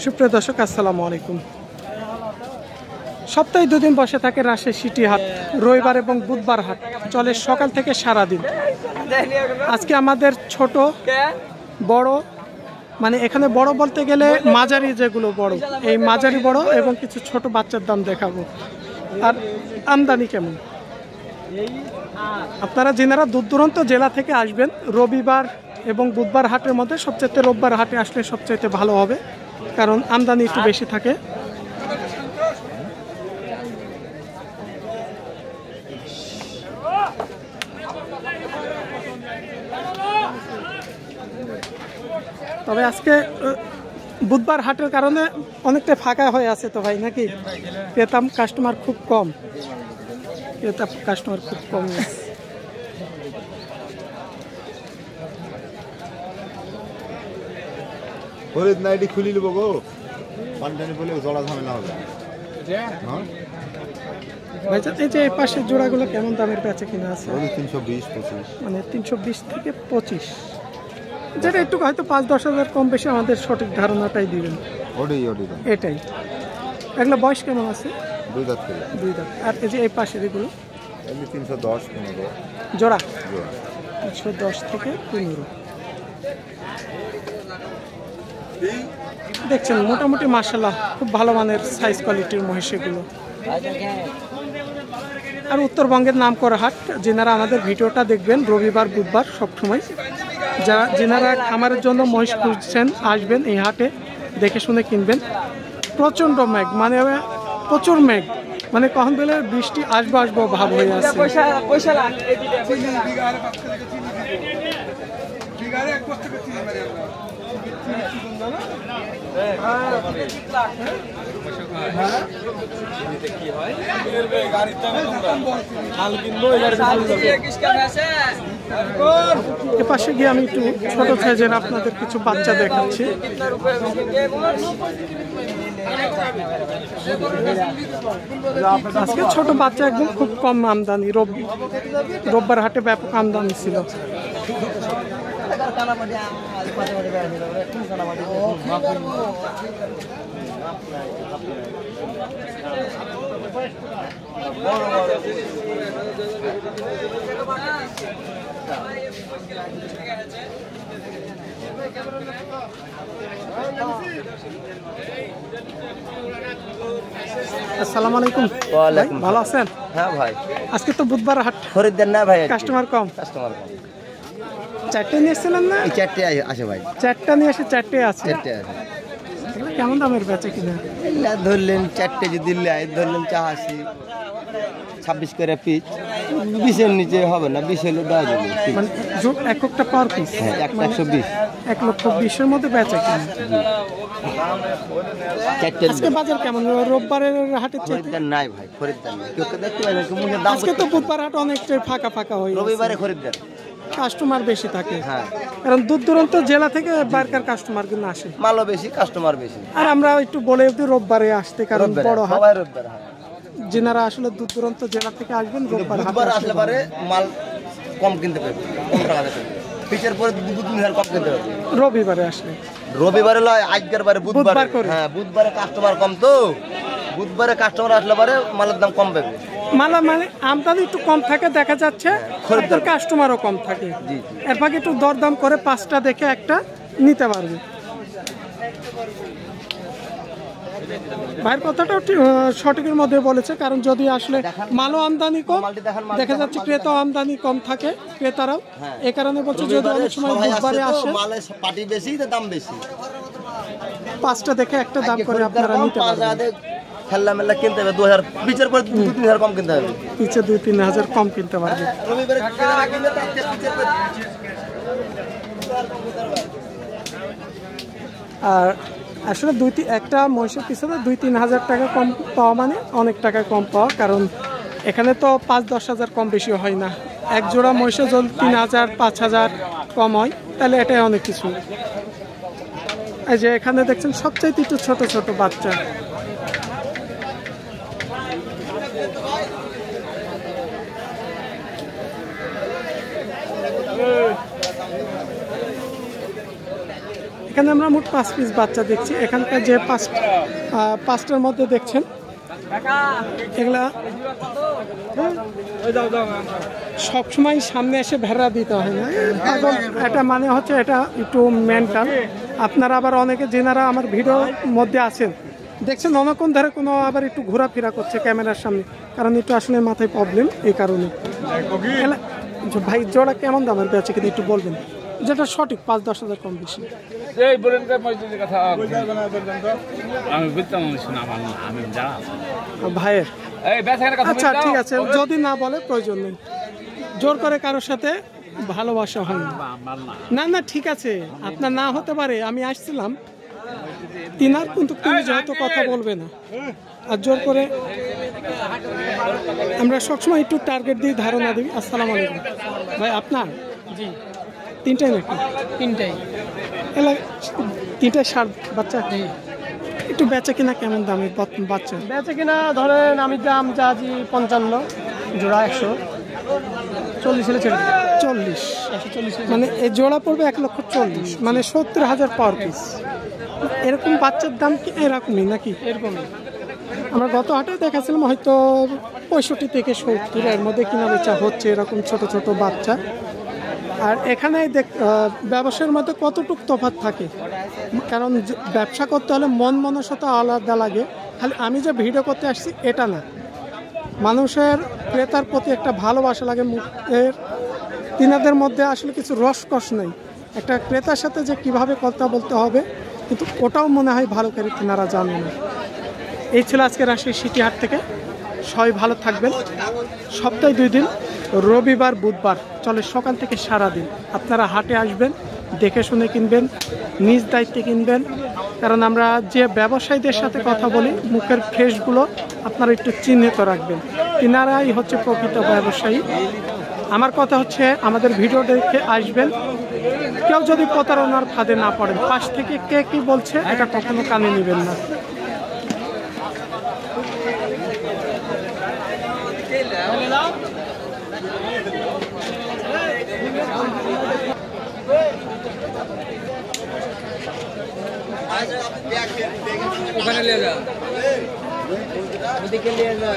সুপ্রিয় দর্শক আসসালামু আলাইকুম। সপ্তাহে দুদিন বসে থাকে রাজশাহী সিটি হাট, রবিবার এবং বুধবার হাট চলে সকাল থেকে সারাদিন। আজকে আমাদের ছোট বড় মানে এখানে বড় বলতে গেলে মাঝারি, যেগুলো বড় এই মাঝারি বড় এবং কিছু ছোট বাচ্চার দাম দেখাবো। আর আমদানি কেমন, আপনারা যেনারা দূর দূরান্ত জেলা থেকে আসবেন রবিবার এবং বুধবার হাটের মধ্যে সবচেয়ে রোববার হাটে আসলে সবচেয়ে ভালো হবে, কারণ আমদানি একটু বেশি থাকে। তবে আজকে বুধবার হাটের কারণে অনেকটা ফাঁকা হয়ে আছে তো ভাই, নাকি? ক্রেতা কাস্টমার খুব কম, খুব কম। ফরিদ নাইটি খুলি নেবো গো, পানটানি বলে জড়া ঝামেলা হবে। ভাইজান এই যে এই পাশের জোড়াগুলো কেমন দামের বেচে কিনা আছে? 320-25, মানে 320 থেকে 25, যেটা একটু হয়তো 5-10 হাজার কম বেশি আমাদের সঠিক ধারণাটাই দিবেন। এটাই। এগুলো বয়স কেমন আছে? 2 দাঁত করে। 2 দাঁত। আর এই যে এই পাশের এগুলো 310-15 জোড়া, 310 থেকে 15। দেখছেন মোটামুটি মাশাআল্লাহ খুব ভালো মানের সাইজ কোয়ালিটির মহিষ এগুলো। আর উত্তরবঙ্গের নাম করা হাট, যেনারা আমাদের ভিডিওটা দেখবেন রবিবার বুধবার সবসময়, যেনারা খামারের জন্য মহিষ খুঁজছেন আসবেন এই হাটে, দেখে শুনে কিনবেন। প্রচণ্ড মেঘ, মানে প্রচুর মেঘ, মানে কখন বলে বৃষ্টি আসবো ভাব হয়ে আছে। এপাশে গিয়ে আমি একটু ছোট সাইজের আপনাদের কিছু বাচ্চা দেখাচ্ছি। আজকে ছোট বাচ্চা একদম খুব কম আমদানি, রোববার হাটে ব্যাপক আমদানি ছিল। আসসালামু আলাইকুম। ওয়ালাইকুম। ভালো আছেন? হ্যাঁ ভাই, আজকে তো বুধবার হাট, খরিদ্দার না ভাই, কাস্টমার কম। চারটে নিয়ে এসেছিলেন না? এই চারটে আসে ভাই, চারটা নিয়ে এসে চারটে আছে। কেমন দামের বেচে কিনা? ধরলেন চারটে যদি ধরলেন 26 করে পিস, 20-এর নিচে হবে না, 20 হলে দেওয়া যাবে। মানে একটা পার পিস? হ্যাঁ, 120। 1,20,000 মধ্যে বেচে কিনা? আজকে বাজার কেমন? রোববারের হাটের খরিদ্দার নাই ভাই, খরিদ্দার নাই, কেউ দেখতে পাই না। আজকে তো বুধবার হাট অনেকটাই ফাঁকা হয়ে, রবিবারে খরিদ্দার, কাস্টমার বেশি থাকে। হ্যাঁ, কারণ দূর দূরান্ত জেলা থেকে বাইরের কাস্টমার কিন্তু আসে, মালও বেশি, কাস্টমার বেশি। আর আমরা একটু বলে দিই রোববারে আসতে, কারণ বড় হাট, সবাই রবিবার। যেনারা আসলে দূর দূরান্ত জেলা থেকে আসবেন রোববার আসলে পারে মাল কম কিনতে পারবে, কম টাকাতে পারবে। পিচের পরে 2-3 হাজার কম কিনতে পারবে রবিবারে আসলে। রবিবারে লয়, আজকের বারে বুধবার করে। হ্যাঁ, বুধবারে কাস্টমার কম, তো বুধবারে কাস্টমার আসলে পারে মালের দাম কম পাবে। মানে আমদানি একটু কম থাকে দেখা যাচ্ছে, খরিদ্দার কাস্টমারও কম থাকে। এর ফাঁকে একটু দরদাম করে 5টা দেখে একটা নিতে পারবে। ভাইয়ের কথাটা সঠিকের মধ্যে বলেছে, কারণ যদি আসলে মালও আমদানি কম দেখা যাচ্ছে, ক্রেতা আমদানি কম থাকে, ক্রেতারাও এ কারণে বলছে যদি অনেক সময় বুধবারে আসে পার্টি বেশি, দাম বেশি, 5টা দেখে একটা দাম করে আপনারা নিতে পারবেন। খেলনা মেলা কিনতে হবে 2000, পিচের পরে 2-3 হাজার কম কিনতে হবে, পিচে 2-3 হাজার কম কিনতে পারবে। আর আসলে একটা মহিষের পিছনে 2-3 হাজার টাকা কম পাওয়া মানে অনেক টাকা কম পাওয়া, কারণ এখানে তো 5-10 হাজার কম বেশি হয় না। এক জোড়া মহিষে যদি 3,000-5,000 কম হয় তাহলে এটাই অনেক কিছু। এই যে এখানে দেখছেন সবচাইতে একটু ছোট ছোট বাচ্চা, এখানে আমরা মোট 5 পিস বাচ্চা দেখছি। এখানকার যে পাঁচটার মধ্যে দেখছেন এগুলা সবসময় সামনে এসে ভেড়া দিতে হয় না পাগল, এটা মানে হচ্ছে এটা একটু মেন্টাল। আপনারা আবার অনেকে যেনারা আমার ভিডিওর মধ্যে আছেন দেখছেন অনেকক্ষণ ধরে কোনো আবার একটু ঘোরাফেরা করছে ক্যামেরার সামনে, কারণ একটু আসলে মাথায় প্রবলেম এই কারণে। ভাই জোড়া কেমন দামের বেচে কিনা একটু বলবেন, যেটা সঠিক 5-10 হাজার কম বেশি। ভাইয়ের আচ্ছা ঠিক আছে, যদি না বলে প্রয়োজন নেই, জোর করে কারোর সাথে ভালোবাসা হয় না। না ঠিক আছে, আপনার না হতে পারে, আমি আসছিলাম তিনার, কিন্তু তুমি যেহেতু কথা বলবে না আর জোর করে, আমরা সবসময় একটু টার্গেট দিয়ে ধারণা দিই। আসসালামু আলাইকুম ভাই, আপনার জি তিনটাই নাকি? তিনটাই ষাট বাচ্চা। একটু বেচা কিনা কেমন দামের বাচ্চা? বেচে কিনা ধরেন আমি দাম চাচ্ছি 55, জোড়া 140 হলে ছেড়ে 40, মানে এই জোড়া পড়বে 1,40,000, মানে 70,000 পার পিস। এরকম বাচ্চার দাম কি এরকমই নাকি? এরকমই। আমরা গত হাটে দেখাছিলাম হয়তো 65 থেকে 70 এর মধ্যে কিনা বেচা হচ্ছে এরকম ছোট ছোট বাচ্চা। আর এখানে ব্যবসার মধ্যে কতটুকু তফাৎ থাকে, কারণ ব্যবসা করতে হলে মন মানসিকতা আলাদা লাগে। খালি আমি যে ভিডিও করতে আসছি এটা না, মানুষের ক্রেতার প্রতি একটা ভালোবাসা লাগে। মুখের তিনাদের মধ্যে আসলে কিছু রসকস নেই, একটা ক্রেতার সাথে যে কিভাবে কথা বলতে হবে, কিন্তু ওটাও মনে হয় ভালো করে তিনারা জানে না। এই ছিল আজকে রাজশাহী সিটি হাট থেকে। সবাই ভালো থাকবেন। সপ্তাহে 2 দিন, রবিবার বুধবার চলে সকাল থেকে সারা দিন। আপনারা হাটে আসবেন, দেখে শুনে কিনবেন, নিজ দায়িত্বে কিনবেন, কারণ আমরা যে ব্যবসায়ীদের সাথে কথা বলি মুখের ফেসগুলো আপনারা একটু চিহ্নিত রাখবেন, তিনারাই হচ্ছে প্রকৃত ব্যবসায়ী। আমার কথা হচ্ছে আমাদের ভিডিও দেখে আসবেন, কেউ যদি প্রতারণার ফাঁদে না পড়েন, পাশ থেকে কে কি বলছে এটা কখনো কানে নেবেন না। ওখানে নিয়ে যা, ওদিকে নিয়ে যা।